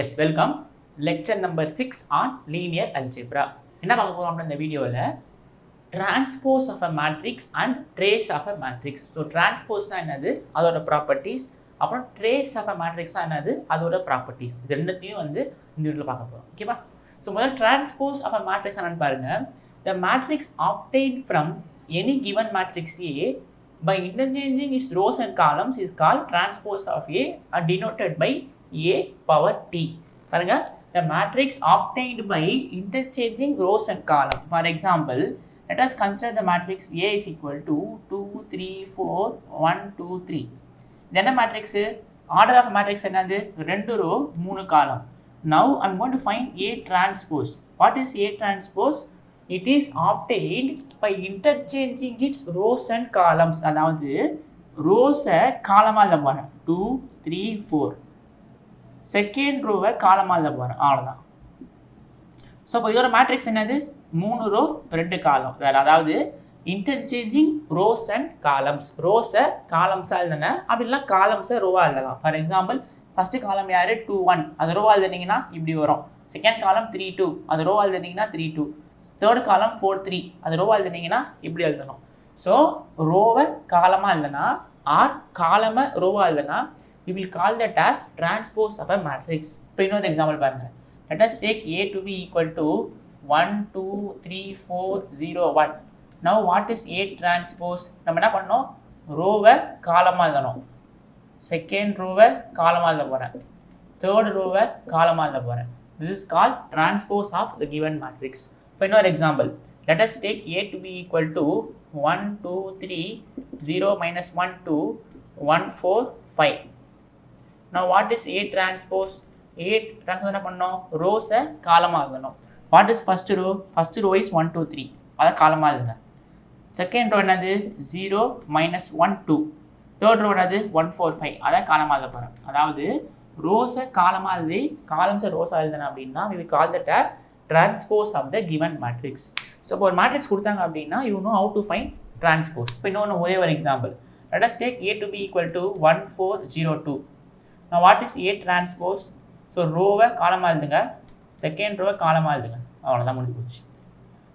S welcome. Lecture number 6 on linear algebra. என்ன பார்க்க போகிறோம் அப்படின்னா இந்த வீடியோவில் transpose of a matrix and trace of a matrix. So டிரான்ஸ்போஸ்னால் என்னது, அதோட ப்ராப்பர்ட்டிஸ். அப்புறம் ட்ரேஸ் ஆஃப் அ மேட்ரிக்ஸ்னால் என்னது, அதோட ப்ராப்பர்ட்டிஸ். இது ரெண்டுத்தையும் வந்து இந்த வீடியோவில் பார்க்க போகிறோம். ஓகேவா? ஸோ முதல்ல டிரான்ஸ்போஸ் ஆஃப் அ மேட்ரிக்ஸ் என்னன்னு பாருங்கள். த matrix obtained from any given matrix A by interchanging its rows and columns is called transpose of A and denoted by A power T. பாருங்க, the matrix obtained by interchanging rows and columns. For example, let us consider the matrix A is equal to 2, 3, 4, 1, 2, 3. Then matrix order of matrix என்னது, 2 row 3 column. Now I'm going to find A transpose. What is A transpose? It is obtained by interchanging its rows and columns. அதாவது ரோஸை காலமாக எழுத போகிறேன், 2, 3, 4. Second ரோவை காலமாக எழுத போகிறேன், அவ்வளோதான். ஸோ இப்போ இதோட மேட்ரிக்ஸ் என்னது, 3 ரோ 2 காலம். அதாவது இன்டர்சேஞ்சிங் ரோஸ் அண்ட் காலம்ஸ். ரோஸை காலம்ஸாக எழுதுனேன், அப்படின்னா காலம்ஸை ரோவாக எழுதலாம். ஃபார் எக்ஸாம்பிள் ஃபஸ்ட்டு காலம் யார், 2, 1, அது ரோவாக எழுதுனீங்கன்னா இப்படி வரும். செகண்ட் காலம் 3, 2, அது ரோவாக எழுதுனீங்கன்னா 3, 2. தேர்ட் காலம் 4, 3, அது ரோவாக எழுதுனீங்கன்னா இப்படி எழுதணும். ஸோ ரோவை காலமாக எழுதுனா ஆர் காலமை ரோவாக எழுதுனா we will call that as transpose of a matrix. இப்போ இன்னொரு எக்ஸாம்பிள் பாருங்க. Let us take A to be equal to 1, 2, 3, 4, 0, 1. Now what is A transpose? நம்ம என்ன பண்ணோம், ரோவை காலமாக எழுதணும். செகண்ட் ரோவை காலமாக எழுத போகிறேன், தேர்ட் ரோவை காலமாக எழுத போகிறேன். This is called transpose of the given matrix. இப்போ இன்னொரு example. Let us take A to be equal to 1, 2, 3, 0, minus 1, 2, 1, 4, 5. Now what is A transpose? A transpose என்ன பண்ணோம், ரோஸை காலமாக எழுதணும். What is first row? First row is 1, 2, 3, அதை காலமாக எழுதுங்க. Second row என்னது, 0, minus 1, 2. தேர்ட் ரோ என்னது, 1, 4, 5, அதை காலமாக எழுத போகிறேன். அதாவது ரோஸை காலமாக எழுதி காலம்ஸை ரோஸாக எழுதுனேன் அப்படின்னா we will call that as transpose of the given matrix. So இப்போ ஒரு மேட்ரிக்ஸ் கொடுத்தாங்க அப்படின்னா you know how to find transpose. இப்போ இன்னொன்று ஒரே ஒரு example. Let us take A to be equal to 1, 4, 0, 2. Now what is A transpose? So ரோவை காலமாக எழுதுங்க, செகண்ட் ரோவை காலமாக எழுதுங்க, அவ்வளோதான் முடிஞ்சு போச்சு.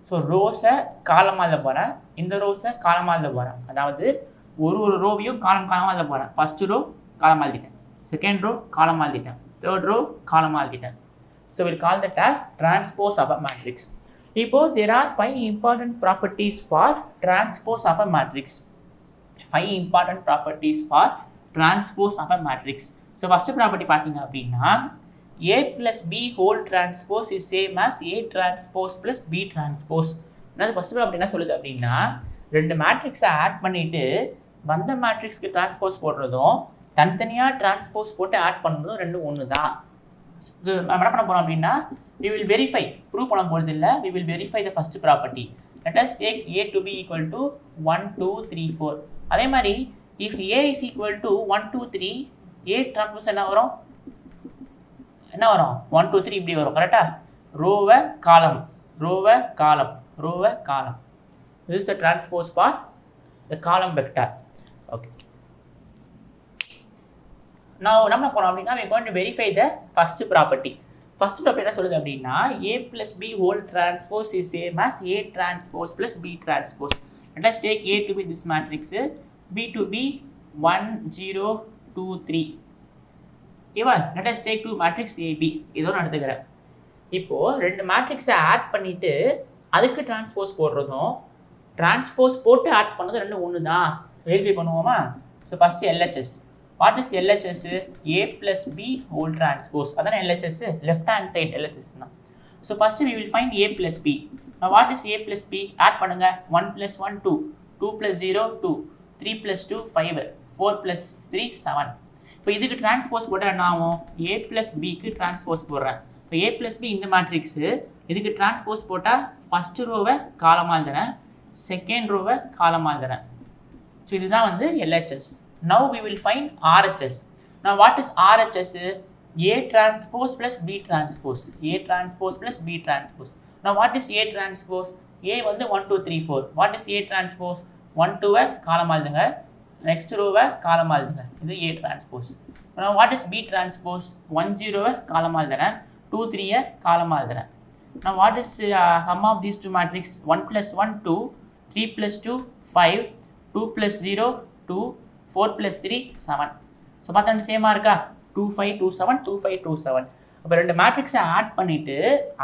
ஸோ ரோஸை காலமாக எழுத போகிறேன், இந்த ரோஸை காலமாக எழுத போகிறேன். அதாவது ஒரு ரோவையும் காலமாக எழுத போகிறேன். ஃபஸ்ட்டு ரோ காலமாக எழுதிட்டேன், செகண்ட் ரோ காலமாக எழுதிட்டேன், தேர்ட் ரோ காலமாக எழுதிட்டேன். So we'll call that as transpose of a matrix. இப்போ there are 5 important properties for transpose of a matrix. 5 important properties for transpose of a matrix. So first property பார்த்தீங்க அப்படின்னா A plus B whole transpose is same as A transpose plus B transpose. என்னது first property என்ன சொல்லுது அப்படின்னா, ரெண்டு மேட்ரிக்ஸை add பண்ணிட்டு வந்த மேட்ரிக்ஸ்க்கு டிரான்ஸ்போஸ் போடுறதும் தனித்தனியாக டிரான்ஸ்போஸ் போட்டு ஆட் பண்ணுறதும் ரெண்டும் ஒன்று தான். நம்ம என்ன பண்ண போகிறோம் அப்படின்னா we will verify, ப்ரூவ் பண்ண போகிறது இல்லை, we will verify the first property. Let us take A to be equal to 1, 2, 3, 4. அதே மாதிரி if A is equal to 1, 2, 3, A transpose என்ன வரும், 1, 2, 3 இப்படி வரும். கரெக்டாக ரோவை காலம், ரோவை காலம், ரோவை காலம். This is the transpose for the column vector. Okay. Now நம்ம போனோம் அப்படின்னா we are going to verify the first property. First property என்ன சொல்லுது அப்படின்னா A plus B whole transpose is same as A transpose plus B transpose. Let us take A to be this matrix, B to be 1, 0, 2, 3. ஓகேவா? Let us take 2 matrix AB. இதோ நான் எடுத்துக்கிறேன். இப்போது ரெண்டு மேட்ரிக்ஸை ஆட் பண்ணிவிட்டு அதுக்கு டிரான்ஸ்போஸ் போடுறதும் டிரான்ஸ்போஸ் போட்டு ஆட் பண்ணதும் ரெண்டும் ஒன்று தான். வெரிஃபை பண்ணுவோமா? So first LHS. What is LHS? A plus B whole transpose. அதான LHS, left hand side LHS. So first we will find A plus B. Now what is A plus B? Add பண்ணுங்க. 1 plus 1, 2. 2 plus 0, 2. 3 plus 2, 5. 4 plus 3, 7. இப்போ இதுக்கு transpose போட்டால் என்ன ஆகும், A plus Bக்கு transpose போடுறேன். இப்போ A plus B இந்த மேட்ரிக்ஸு, இதுக்கு டிரான்ஸ்போஸ் போட்டால் ஃபஸ்ட்டு ரோவை காலமாக எழுதுறேன், செகண்ட் ரோவை காலமாக எழுதுறேன். ஸோ இதுதான் வந்து LHS. Now we will find RHS. Now what is RHS? A transpose plus B transpose. A transpose plus B transpose. Now what is A transpose? A வந்து 1, 2, 3, 4. What is A transpose? 1, 2வை காலமாக எழுதுங்க, next ரோவை காலமாக எழுதுங்க. இது A transpose. What is B transpose 10 காலமாக எழுதுறேன் 23 காலமாக எழுதுறேன். நான் what is sum of these two matrix 1 + 1 2 3 + 2 5 2 + 0 2 4 + 3 7. So பார்த்தா சேமாக இருக்கா 2 5 2 7 2 5 2 7. அப்போ ரெண்டு மேட்ரிக்ஸை ஆட் பண்ணிவிட்டு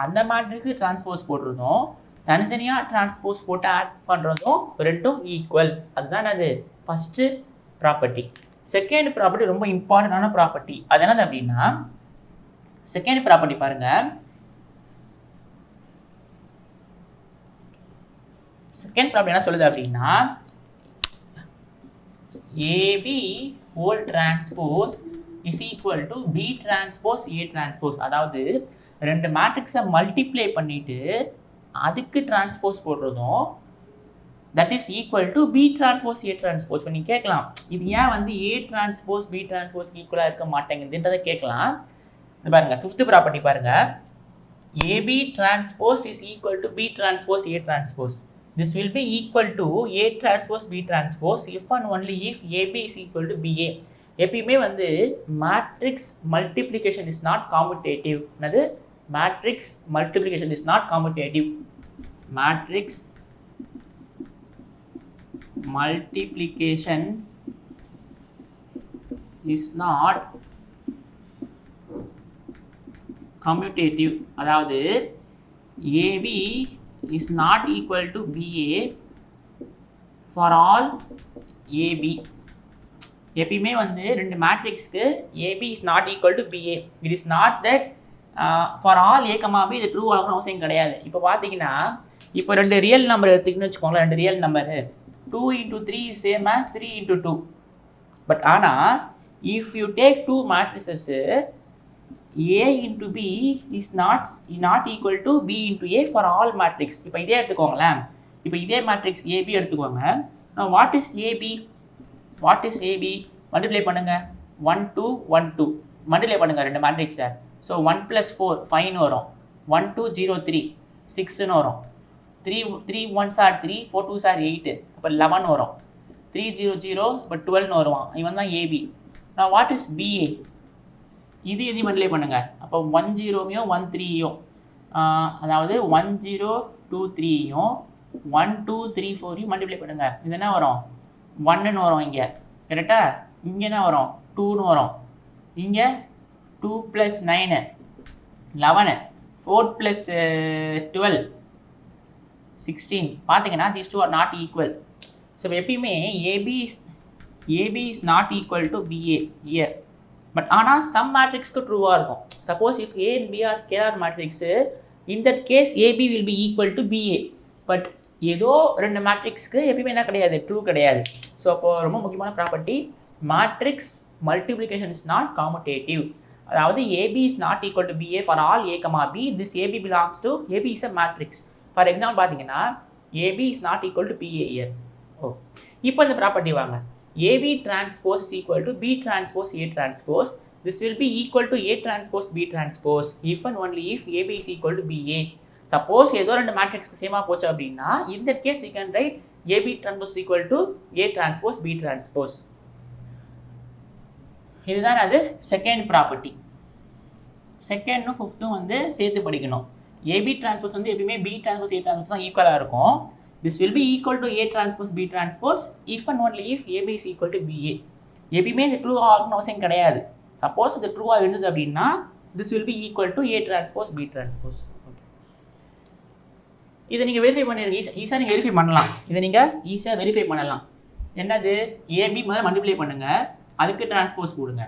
அந்த மேட்ரிக்ஸுக்கு டிரான்ஸ்போஸ் போடுறதும் தனித்தனியாக டிரான்ஸ்போஸ் போட்டு ஆட் பண்ணுறதும் ரெண்டும் ஈக்குவல். அதுதான் அது ஃபஸ்ட்டு ப்ராப்பர்ட்டி. செகண்ட் ப்ராப்பர்ட்டி ரொம்ப இம்பார்ட்டண்டான ப்ராப்பர்ட்டி. அது என்னது அப்படின்னா செகண்ட் ப்ராப்பர்ட்டி பாருங்கள். செகண்ட் ப்ராப்பர்ட்டி என்ன சொல்லுது அப்படின்னா AB whole transpose is equal to B transpose A transpose. அதாவது ரெண்டு மேட்ரிக்ஸை மல்டிப்ளை பண்ணிட்டு அதுக்கு டிரான்ஸ்போஸ் போடுறதும் that is equal to B transpose A transpose. இப்போ நீங்கள் கேட்கலாம் இது ஏன் வந்து ஏ டிரான்ஸ்போஸ் பி டிரான்ஸ்போஸ் ஈக்குவலாக இருக்க மாட்டேங்குதுன்றதை கேட்கலாம். இது பாருங்கள் ஃபிஃப்த் ப்ராப்பர்ட்டி பாருங்கள். AB transpose is equal to B transpose A transpose. This will be equal to A transpose B transpose if and only if AB is equal to BA. எப்பயுமே வந்து matrix multiplication is not commutative. என்னது matrix multiplication is not commutative. Matrix multiplication is not commutative. அதாவது AB is not equal to BA for all AB. எப்பயுமே வந்து ரெண்டு மேட்ரிக்ஸ்க்கு AB is not equal to BA. It is not that for all A, B இது true ஆகணும் அவசியம் கிடையாது. இப்போ பார்த்தீங்கன்னா இப்போ ரெண்டு ரியல் நம்பர் எடுத்துக்கின்னு வச்சுக்கோங்களேன். ரெண்டு real number 2 × 3 is same as 3 × 2. But ஆனால் if you take two matrices A into B is not equal to B into A for all matrix. இப்போ இதே எடுத்துக்கோங்களேன். இப்போ இதே மேட்ரிக்ஸ் AB எடுத்துக்கோங்க. Now what is AB? What is AB? Multiply பண்ணுங்க 1 2 1 2 multiply பண்ணுங்க ரெண்டு மேட்ரிக்ஸை. ஸோ 1 + 4 5 வரும். 1 2 0 3 6ன்னு வரும். 3 1s are 3 4 2s are 8 அப்போ 11 வரும். 3 0 0 இப்போ 12ன்னு வருவான். இவன் தான் AB. Now what is BA? இது எதையும் மல்டிப்ளை பண்ணுங்க. அப்போ 1 0யும் 1 3யும் அதாவது 1 0 2 3யும் 1 2 3 4யும் மல்டிப்ளை பண்ணுங்க. இது என்ன வரும் 1ன்னு வரும். இங்கே கரெக்டாக இங்கே என்ன வரும் 2ன்னு வரும். இங்கே 2 + 9 11 4 + 12 16. பார்த்தீங்கன்னா these two are not equal. So எப்பயுமே AB is not equal to BA here. But ஆனால் சம் மேட்ரிக்ஸ்க்கு ட்ரூவாக இருக்கும். Suppose if A and B are scalar matrix in that case AB will be equal to BA. But ஏதோ ரெண்டு மேட்ரிக்ஸ்க்கு எப்பயுமே என்ன கிடையாது ட்ரூ கிடையாது. ஸோ அப்போது ரொம்ப முக்கியமான property matrix multiplication is not commutative. அதாவது AB is not equal to BA for all A, B. This AB belongs to AB is a matrix. For example பார்த்தீங்கன்னா AB is not equal to BA here. ஓ இப்போ இந்த property வாங்க. AB transpose is equal to B transpose A transpose. This will be equal to A transpose B transpose if and only if AB is equal to BA. Suppose ஏதோ ரெண்டு மேட்ரிக்ஸ்க்கு சேமாக போச்சு அப்படின்னா in that case we can write AB transpose is equal to A transpose B transpose. இதுதான் அது second property. செகண்டும் ஃபிஃப்த்தும் வந்து சேர்த்து படிக்கணும். AB transpose வந்து எப்பயுமே B transpose A transpose தான் ஈக்குவலாக இருக்கும். This will be equal to A transpose B transpose if and only if AB is equal to BA. எப்பயுமே இது ட்ரூ ஆகணும் அவசியம் கிடையாது. சப்போஸ் இது ட்ரூவாக இருந்தது அப்படின்னா this will be equal to A transpose B transpose. Okay இதை நீங்கள் வெரிஃபை பண்ணிடுங்க. ஈஸியாக நீங்கள் வெரிஃபை பண்ணலாம். இதை நீங்கள் ஈஸியாக வெரிஃபை பண்ணலாம். என்னது AB முதல்ல மல்டிப்ளை பண்ணுங்கள். அதுக்கு டிரான்ஸ்போஸ் போடுங்க.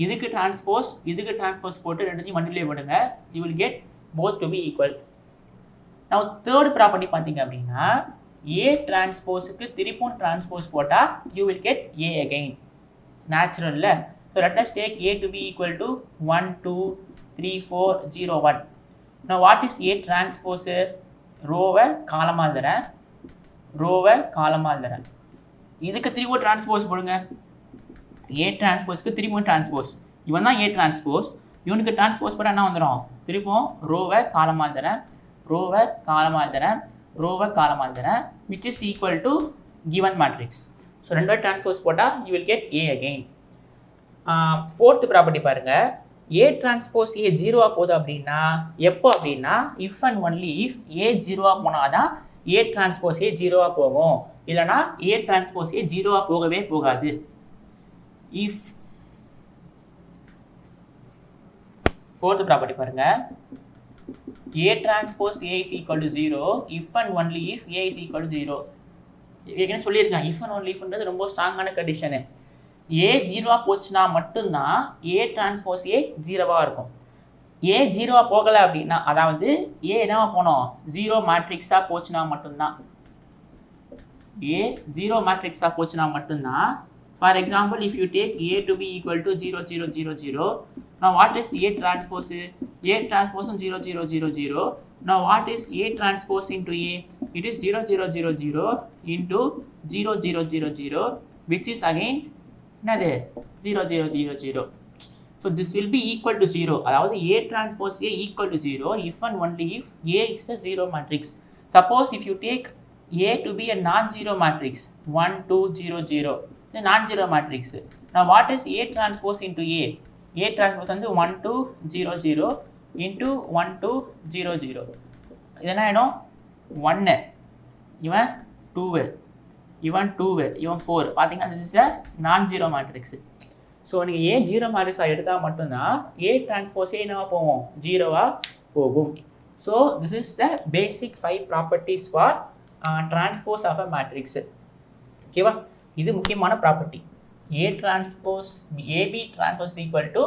இதுக்கு டிரான்ஸ்போஸ் போட்டு ரெண்டுத்தையும் மல்டிப்ளை பண்ணுங்கள். you will get both to be equal. Now third property பார்த்தீங்க அப்படின்னா A டிரான்ஸ்போஸுக்கு திருப்பும் டிரான்ஸ்போஸ் போட்டால் you will get A again. நேச்சுரல்ல. So let us take A to be equal to 1 2 3 4 0 1. Now what is A டிரான்ஸ்போஸு? ரோவை காலமாக எழுதுறேன். இதுக்கு திரும்ப டிரான்ஸ்போஸ் போடுங்க. A டிரான்ஸ்போஸுக்கு திரும்பவும் டிரான்ஸ்போஸ். இவன் தான் A டிரான்ஸ்போஸ். இவனுக்கு டிரான்ஸ்போஸ் போட்டால் என்ன வந்துடும்? திரும்பவும் ரோவை காலமாக எழுதுறேன் which is equal to given matrix. So ரெண்டு டிரான்ஸ்போஸ் போட்டால் you will get A again. Fourth property பாருங்கள், ஏ டிரான்ஸ்போஸ் ஏ ஜீரோவாக போகுது அப்படின்னா எப்போ அப்படின்னா இஃப் அண்ட் ஒன்லி இஃப் ஏ ஜீரோவாக போனால் தான் ஏ டிரான்ஸ்போஸ் ஏ ஜீரோவாக போகும், இல்லைனா ஏ டிரான்ஸ்போஸ் ஏ ஜீரோவாக போகவே போகாது. இஃப் ஃபோர்த்து ப்ராப்பர்ட்டி பாருங்கள், A transpose A is equal to 0 if and only if A is equal to 0. ஏற்கனவே சொல்லியிருக்கேன், if and only ifன்றது ரொம்ப ஸ்ட்ராங்கான கண்டிஷனு. ஏ ஜீரோவாக போச்சுன்னா மட்டும்தான் ஏ டிரான்ஸ்போஸ் ஏ ஜீரோவாக இருக்கும். ஏ ஜீரோவாக போகலை அப்படின்னா, அதாவது ஏ என்னவா போனோம், ஜீரோ மேட்ரிக்ஸாக போச்சுன்னா மட்டும்தான், ஏ ஜீரோ மேட்ரிக்ஸாக போச்சுன்னா மட்டும்தான். For example, if you take A to be equal to 0 0 0 0. Now what is A transpose? A transpose 0 0 0 0. Now what is A transpose into A? It is 0 0 0 0 into 0 0 0 0, which is again another 0 0 0 0. So this will be equal to 0. அதாவது A transpose A equal to 0 if and only if A is a zero matrix. Suppose if you take A to be a non-zero matrix 1 2 0 0, the non-zero matrix. Now what is A transpose into A? A transpose வந்து 1 2 0 0 into 1 2 0 0. இது என்ன ஆகிடும், 1 இவன் 2 இவன் 2 இவன் 4. பார்த்தீங்கன்னா this is a நான் zero matrix. So நீங்கள் ஏ ஜீரோ மேட்ரிக்ஸாக எடுத்தால் மட்டும்தான் ஏ டிரான்ஸ்போஸே என்னவா போகும், ஜீரோவாக போகும். So this is the basic 5 properties for transpose of a matrix. ஓகேவா, இது முக்கியமான property. A transpose AB transpose is equal to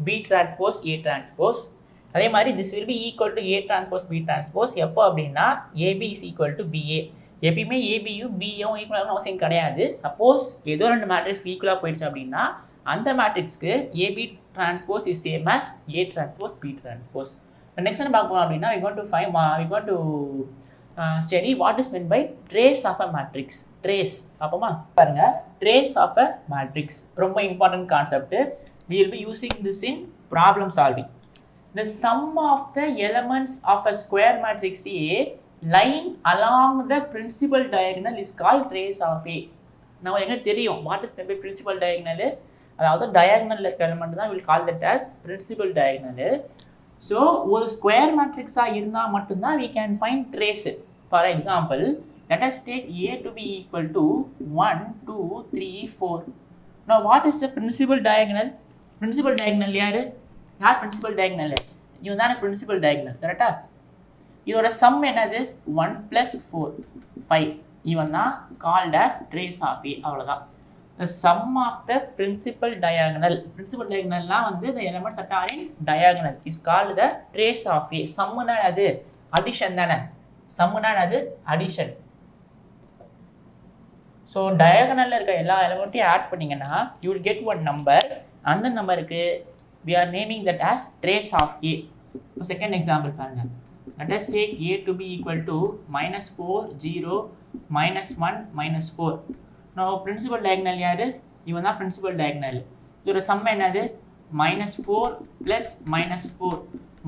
B transpose A transpose. அதே மாதிரி this will be equal to A transpose B transpose எப்போ அப்படின்னா AB is equal to BA. எப்பயுமே ஏபியும் பியும் ஈக்குவலாக அவசியம் கிடையாது. சப்போஸ் ஏதோ ரெண்டு மேட்ரிக்ஸ் ஈக்குவலாக போயிடுச்சு அப்படின்னா அந்த மேட்ரிக்ஸ்க்கு AB transpose is same as A transpose B transpose. Next என்ன பார்ப்போம் அப்படின்னா we going to study what is meant by trace of a matrix. Trace பாப்போமா, பாருங்க, trace of a matrix ரொம்ப important concept. We will be using this in problem solving. The sum of the elements of a square matrix A lying along the principal diagonal is called trace of A. நம்ம என்ன தெரியும், what is meant by principal diagonal? அதாவது diagonal இருக்க element தான் will call that as principal diagonal. So ஒரு square மேட்ரிக்ஸாக இருந்தால் மட்டும்தான் we can find trace. For example, let us take A to be equal to 1 2 3 4. Now what is the principal diagonal? Principal diagonal யார் principal diagonal? இவன் தானே principal diagonal, கரெக்டா? இதோட some என்னது, 1 + 4 5. இவன் தான் called as trace of A. அவ்வளோதான். The sum of the principal diagonal. Principal diagonalலாம் வந்து the elements that are in diagonal is called the trace of A. சம்முனா அது அடிஷன் தானே, சம்முனா அது அடிஷன். ஸோ டயகனலில் இருக்க எல்லா எலமெண்ட்டையும் ஆட் பண்ணிங்கன்னா you will get one number. அந்த நம்பருக்கு we are naming that as trace of A. இப்போ செகண்ட் எக்ஸாம்பிள் பாருங்க. Let us take A to be equal to -4 0 -1 -4. Now principal diagonal யாரு, இவன் தான் principal diagonal. இதோட சம் என்னது, -4 + -4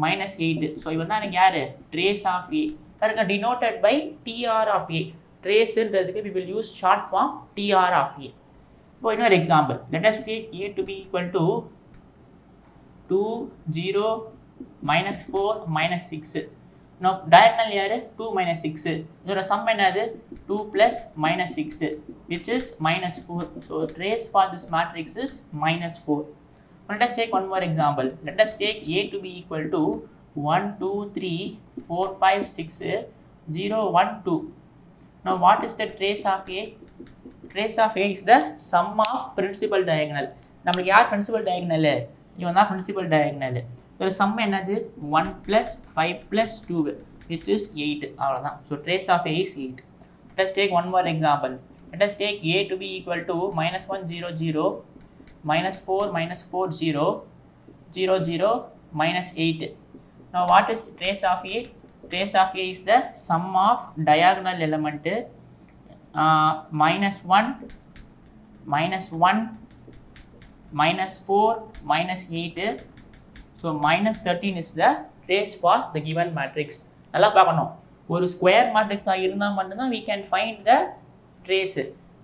-8. ஸோ இவன் தான் எனக்கு யாரு, trace of A. பாருங்க, denoted by TR of A. traceன்றதுக்கு we will use short form TR of A. இப்போ இன்னொரு example. Let us take A to be equal to 2 0 -4 -6. Now diagonal யாரு, 2 -6. இதோட சம் என்னது, 2 + -6 which is -4. So trace for this matrix is -4. Let us take one more example. Let us take A to be equal to 1 2 3 4 5 6 0 1 2. Now what is the trace of A? Trace of A is the sum of principal diagonal. நம்மளுக்கு யார் principal diagonal, இவன் தான் principal diagonal. இதோட some என்னது, 1 + 5 + 2 which is 8. அவ்வளோதான். So trace of A is 8. Let us take one more example. Let us take A to be equal to -1 0 0 -4 -4 0 0 0 -8. Now what is trace of A? Trace of A is the sum of diagonal element -1 -1 -4 -8. So -13 is the trace for the given matrix. நல்லா பார்க்கணும், ஒரு square மேட்ரிக்ஸாக இருந்தால் மட்டும்தான் we can find the trace.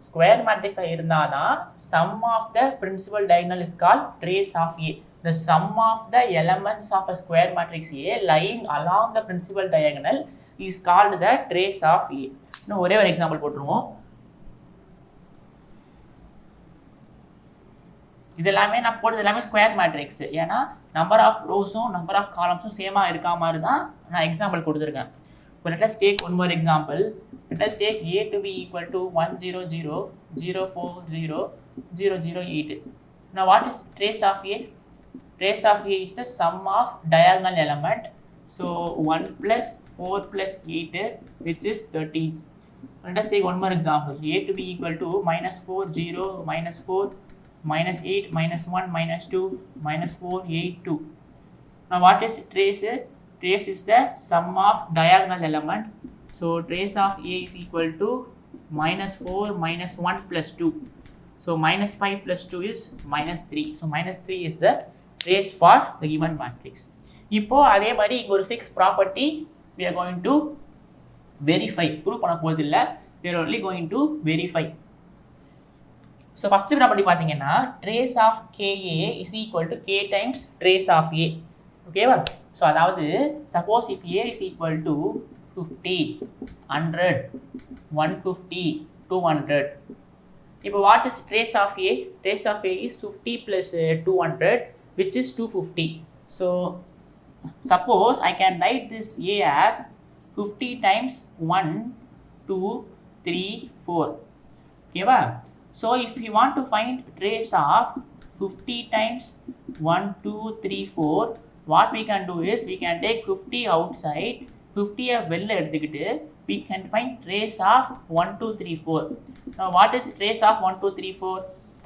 Square மேட்ரிக்ஸாக இருந்தால் தான் sum of the principal diagonal is called trace of A. The sum of the elements of a square matrix A lying along the principal diagonal is called the trace of A. இன்னும் ஒரே ஒரு example போட்டுருவோம். இது எல்லாமே நான் போட்டது எல்லாமே square matrix. ஏன்னா நம்பர் ஆஃப் ரோஸும் நம்பர் ஆஃப் காலம்ஸும் சேமாக இருக்கா மாதிரி தான் நான் எக்ஸாம்பிள் கொடுத்துருக்கேன். இப்போ let us take one more example. Let us take A to be equal to 100 040 008. Now what is trace of A? Trace of A is the sum of diagonal element. So 1 plus 4 plus 8 which is 13. Let us take one more example. A to be equal to minus 4 0 minus 4 minus 8 minus 1 minus 2 minus 4 8 2. Now what is trace? Trace is the sum of diagonal element. So trace of A is equal to minus 4 minus 1 plus 2. So minus 5 plus 2 is minus 3. So minus 3 is the trace for the given matrix. இப்போ அதே மாதிரி இங்க ஒரு 6 property we are going to verify. Prove பண்ண போறது இல்ல, we are only going to verify. So first property பாத்தீங்கன்னா trace of KA is equal to K times trace of A. ஓகேவா? ஸோ அதாவது suppose if A is equal to 50 100 150 200. இப்போ what is trace of A? Trace of A is 50 plus 200 which is 250. So suppose I can write this A as 50 times 1 2 3 4. Okay, so if you want to find trace of 50 times 1 2 3 4, what we can do is we can take 50 outside, 50 வெளில எடுத்துக்கிட்டு we can find trace of 1 2 3 4. Now what is trace of 1 2 3 4?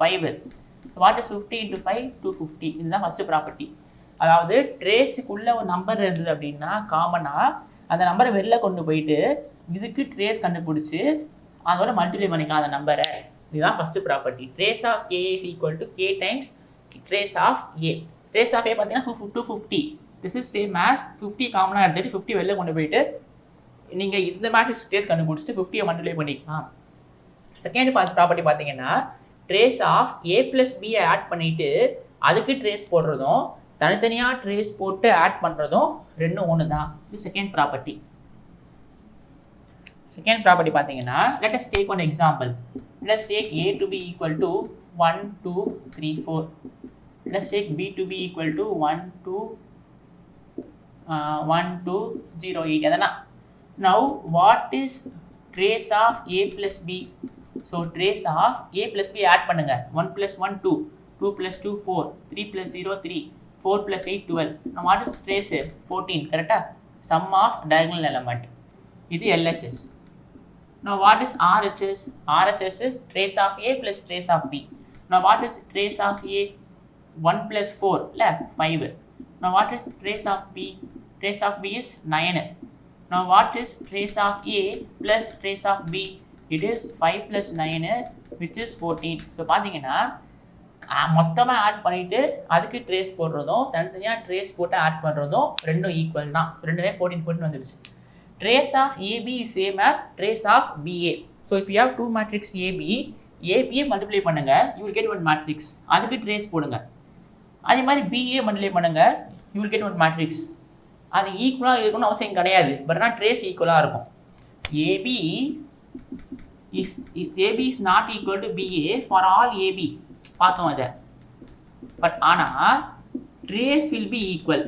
5. What is 50 into 5? 250. இதுதான் first property. அதாவது ட்ரேஸுக்குள்ள ஒரு number இருந்தது அப்படின்னா காமனாக அந்த நம்பரை வெளில கொண்டு போயிட்டு இதுக்கு ட்ரேஸ் கண்டுபிடிச்சி அதோட மல்டிப்ளை பண்ணிக்கலாம் அந்த நம்பரை. இதுதான் first property. Trace of K is equal to K times trace of A. Trace of A பார்த்தீங்கன்னா 250. திஸ் இஸ் சேம் ஆஸ் 50 காமனாக எடுத்துகிட்டு 50 வெளில கொண்டு போயிட்டு நீங்கள் இந்த மேட்ரிக்ஸ் ட்ரேஸ் கண்டுபிடிச்சிட்டு 50 மல்டிப்ளை பண்ணிக்கலாம். செகண்ட் ப்ராப்பர்ட்டி பார்த்தீங்கன்னா ட்ரேஸ் ஆஃப் ஏ ப்ளஸ் பியை ஆட் பண்ணிவிட்டு அதுக்கு ட்ரேஸ் போடுறதும் தனித்தனியாக ட்ரேஸ் போட்டு ஆட் பண்ணுறதும் ரெண்டும் ஒன்று தான். இது செகண்ட் ப்ராப்பர்ட்டி. செகண்ட் ப்ராப்பர்ட்டி பார்த்தீங்கன்னா let us take one example. Let us take A to be equal to 1 2 3 4. Let us take B to be equal to 1 2 0 8. எதனா now what is trace of A plus B? So trace of A plus B add பண்ணுங்க. 1 plus 1 2, 2 plus 2 4, 3 plus 0 3, 4 plus 8 12. Now what is trace? 14, correct? Sum of diagonal element. இது LHS. Now what is RHS? RHS is trace of A plus trace of B. Now what is trace of A? 1 plus 4, 5. Now what is trace of B? Trace of B is 9. Now what is trace of A plus trace of B? It is 5 plus 9 which is 14. So பார்த்தீங்கன்னா மொத்தமாக add பண்ணிவிட்டு அதுக்கு trace போடுறதும் தனித்தனியாக trace போட்டு add பண்ணுறதும் ரெண்டும் equal தான். ரெண்டுமே 14 வந்துடுச்சு. Trace of AB is same as trace of BA. So if you have two matrix ஏபியை மல்டிப்ளை பண்ணுங்க, you will get one matrix. அதுக்கு ட்ரேஸ் போடுங்க. அதே மாதிரி பிஏ மல்டிப்ளை பண்ணுங்க, you will get one matrix. அது ஈக்குவலாக இருக்கணும்னு அவசியம் கிடையாது, பட் ஆனால் ட்ரேஸ் ஈக்குவலாக இருக்கும். AB is not equal to BA for all AB. பார்த்தோம் அதை. பட் ஆனால் trace will be equal.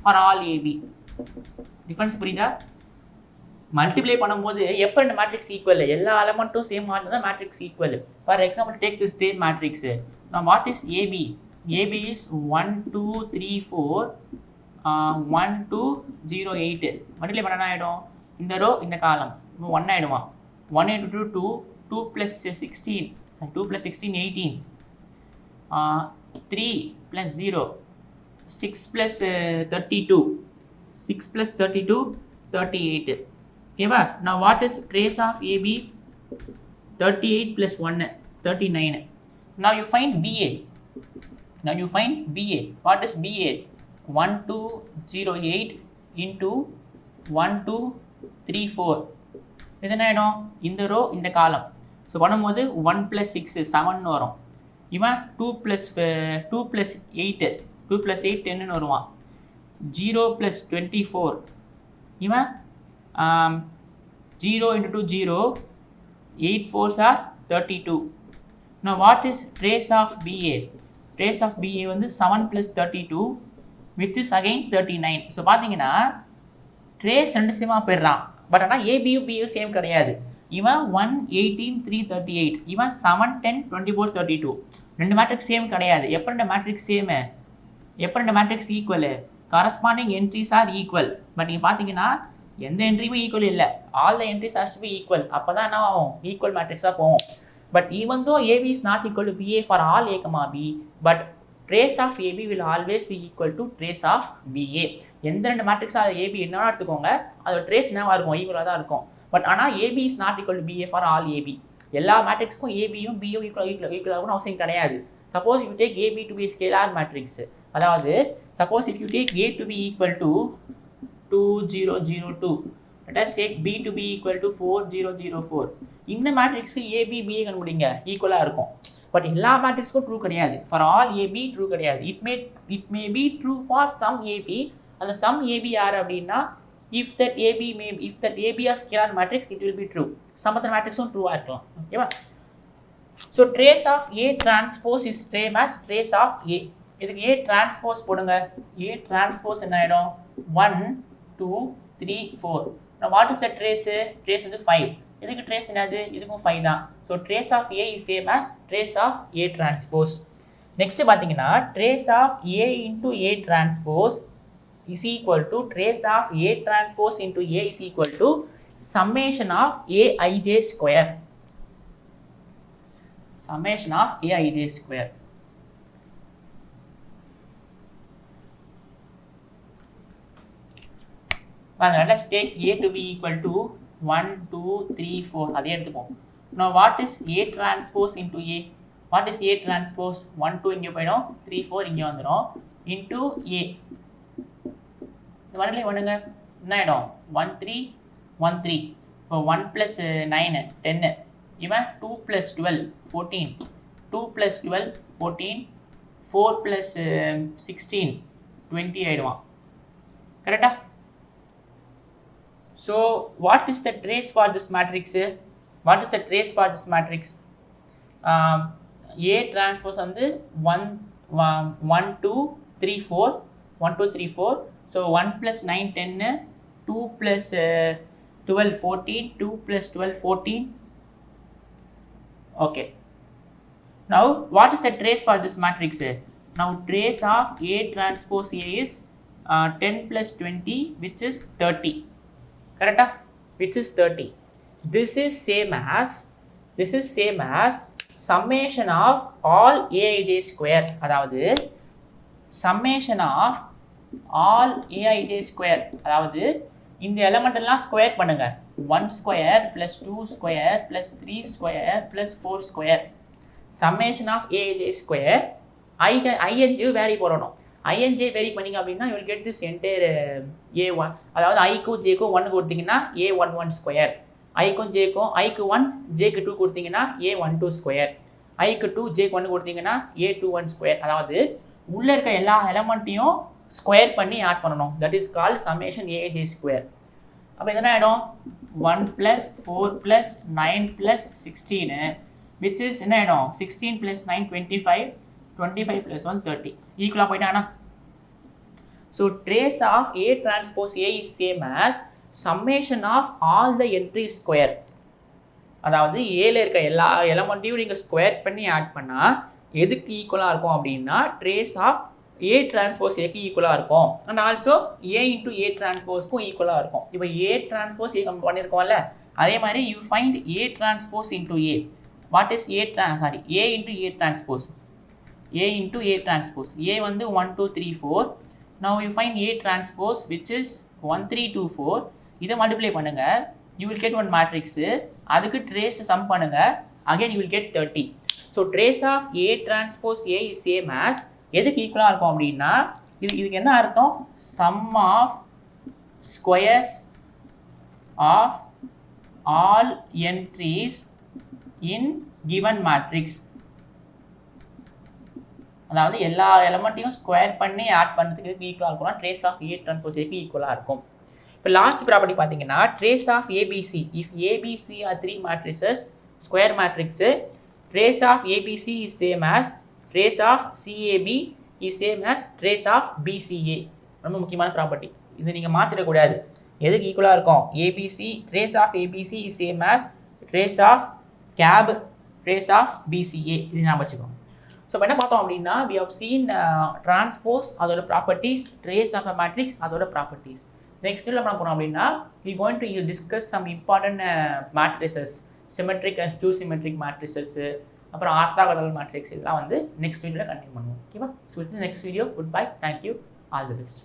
for all AB. Difference புரியுதா? மல்டிப்ளை பண்ணும்போது எப்போ ரெண்டு மேட்ரிக்ஸ் ஈக்குவல், எல்லா எலமெண்ட்டும் சேம் ஆனது தான் matrix equal. For example take this same matrix. now what is AB? AB is 1 2 3 4 1 2 0 8. Multiply பண்ண ஆகிடும் இந்த ரோ இந்த காலம் 1 ஆகிடுவான். 1 into 2 2, 2 plus 16 2 plus 16 18, 3 plus 0 6 plus 32 6 plus 32 38. ஓகேவா? now what is trace of AB? 38 plus 1 39. now you find BA. what is BA? 1208 into 1234. இது என்ன ஆகிடும் இந்த ரோ இந்த காலம் ஸோ பண்ணும்போது 1 + 6 7 வரும் இவன் 2 + 8 2 + 8 10 வருவான் 0 + 24 இவன் 0 × 2 0 8 4s are 32 now what is trace of BA trace of BA வந்து 7 + 32 which is again 39 ஸோ பார்த்தீங்கன்னா ட்ரேஸ் ரெண்டு சேமாக போயிடுறான் பட் ஆனால் ஏபியும் பியும் சேம் கிடையாது இவன் 1 18 3 38 இவன் 7 10 24 32 ரெண்டு மேட்ரிக்ஸ் சேம் கிடையாது எப்போ ரெண்டு மேட்ரிக்ஸ் சேமு எப்போ ரெண்டு matrix equal corresponding entries are equal but நீங்கள் பார்த்தீங்கன்னா எந்த என்ட்ரியுமே ஈக்குவல் இல்லை all the entries has to be equal அப்போ தான் என்ன ஆகும் ஈக்குவல் மேட்ரிக்ஸாக போகும் but even though AB is not equal to BA for all A comma B but trace of AB will always be equal to trace of BA எந்த ரெண்டு matrix அது AB என்னன்னா எடுத்துக்கோங்க அதோட ட்ரேஸ் என்னவா இருக்கும் ஈக்குவலாக தான் இருக்கும் பட் ஆனால் AB is not equal to BA for all AB எல்லா மேட்ரிக்ஸ்க்கும் ஏபியும் பியும் ஈக்குவலாகணும் அவசியம் கிடையாது suppose you take AB to be scalar matrix அதாவது suppose if you take A to be equal to 2002 let us take b to be equal to 4004 இந்த மேட்ரிக்ஸ்க்கு AB BA கண்டுபிடிங்க ஈக்குவலாக இருக்கும் பட் எல்லா மேட்ரிக்ஸ்க்கும் ட்ரூ கிடையாது ஃபார் ஆல் ஏபி ட்ரூ கிடையாது it may be true for some AB அந்த some AB யார் அப்படின்னா if that AB are scalar matrix it will be true சமத்த மேட்ரிக்ஸும் ட்ரூவாக இருக்கலாம் ஓகேவா so trace of A transpose is same as trace of A இதுக்கு ஏ டிரான்ஸ்போஸ் போடுங்க ஏ டிரான்ஸ்போஸ் என்ன ஆகிடும் 1 2 3 4 what is the trace trace வந்து 5 இதுக்கு ட்ரேஸ் என்னது இதுக்கும் 5 தான் so trace of A is same as trace of A transpose next பார்த்தீங்கன்னா trace of A into A transpose is equal to trace of A transpose into A is equal to summation of aij square summation of aij square well let us take a to be equal to 1 2 3 4 அதே எடுத்துப்போம் now what is a transpose into a what is a transpose 1 2 இங்க போய்டும் 3 4 இங்க வந்துரும் into a இந்த வரல பண்ணுங்க என்ன ஆயிடும் 1 3 1 3 இப்போ 1 plus 9 10 இவன் 2 plus 12 14 2 plus 12 14 4 plus 16 20 ஆயிடுவான் கரெக்டா so what is the trace for this matrix what is the trace for this matrix a transpose வந்து 1 2 3 4 1 2 3 4 so 1 plus 9 10 2 plus 12 14 2 plus 12 14 okay now what is the trace for this matrix now trace of a transpose a is 10 plus 20 which is 30 correct which is 30 this is same as summation of all aij square அதாவது summation of all aij square அதாவது இந்த element எல்லாம் square பண்ணுங்க 1 square plus 2 square plus 3 square plus 4 square summation of aij square ij vary போடணும் ij vary பண்ணீங்க அப்படின்னா you will get this entire a1 அதாவது i க்கு j க்கு 1 கொடுத்தீங்கன்னா a11 ஸ்கொயர் i க்கு j க்கு i க்கு 1 j க்கு 2 கொடுத்தீங்கன்னா a12 ஸ்கொயர் i க்கு 2 j க்கு 1 கொடுத்தீங்கன்னா a21 ஸ்கொயர் அதாவது உள்ள இருக்க எல்லா எலிமெண்ட்டையும் ஸ்கொயர் பண்ணி ஆட் பண்ணணும் that is called summation aij square அப்ப என்ன ஆயிடும் 1 plus 4 plus 9 plus 16 which is என்ன ஆயிடும் 16 plus 9 25 25 plus 1 30 ஈக்குவலா போயிட்டானா so trace of a transpose a is same as summation of all the entries square அதாவது a ல இருக்க எல்லா எலிமெண்ட்டையும் நீங்க ஸ்கொயர் பண்ணி ஆட் பண்ணா எதுக்கு ஈக்குவலா இருக்கும் அப்படினா trace of a transpose a க்கு ஈக்குவலா இருக்கும் and also a into a transpose க்கும் ஈக்குவலா இருக்கும் இப்போ a transpose a கம்பேர் பண்ணிருக்கோம்ல அதே மாதிரி you find a transpose into a what is a into a transpose a into a transpose a வந்து 1 2 3 4 now you find a transpose which is 1 3 2 4 இதை multiply பண்ணுங்க you will get one matrix அதுக்கு trace sum பண்ணுங்க again you will get 30 so trace of a transpose a is same as எதுக்கு ஈக்குவலா இருக்கும் அப்படின்னா இதுக்கு என்ன அர்த்தம் sum of squares of all entries in given matrix. அதாவது எல்லா எலமெண்ட்டையும் ஸ்கொயர் பண்ணி ஆட் பண்ணுறதுக்கு ஈக்குவலாக இருக்கும்னா ட்ரேஸ் ஆஃப் ஏ ட்ரான்ஸ்போஸ் ஏக்கு ஈக்குவலாக இருக்கும். இப்போ லாஸ்ட் ப்ராப்பர்ட்டி பார்த்தீங்கன்னா trace of ABC if ABC are 3 matrices square matrix trace of ABC is same as trace of CAB is same as trace of BCA. ரொம்ப முக்கியமான ப்ராப்பர்ட்டி, இது நீங்கள் மாற்றிடக்கூடாது. எதுக்கு ஈக்குவலாக இருக்கும்? ABC trace of ABC is same as trace of CAB trace of BCA. இது ஞாபகம் வச்சுக்கோங்க. ஸோ இப்போ என்ன பார்த்தோம் அப்படின்னா we have seen transpose அதோட properties, trace of a matrix அதோட ப்ராப்பர்ட்டிஸ். நெக்ஸ்ட் என்ன பண்ண போகிறோம் அப்படின்னா we going to discuss some important matrices, symmetric and skew symmetric matrices, அப்புறம் ஆர்த்தோகனல் மேட்ரிக்ஸ் இதெல்லாம் வந்து நெக்ஸ்ட் வீடியோவில் கண்டினியூ பண்ணுவோம். ஓகேவா? So next video. Good bye, thank you, all the best.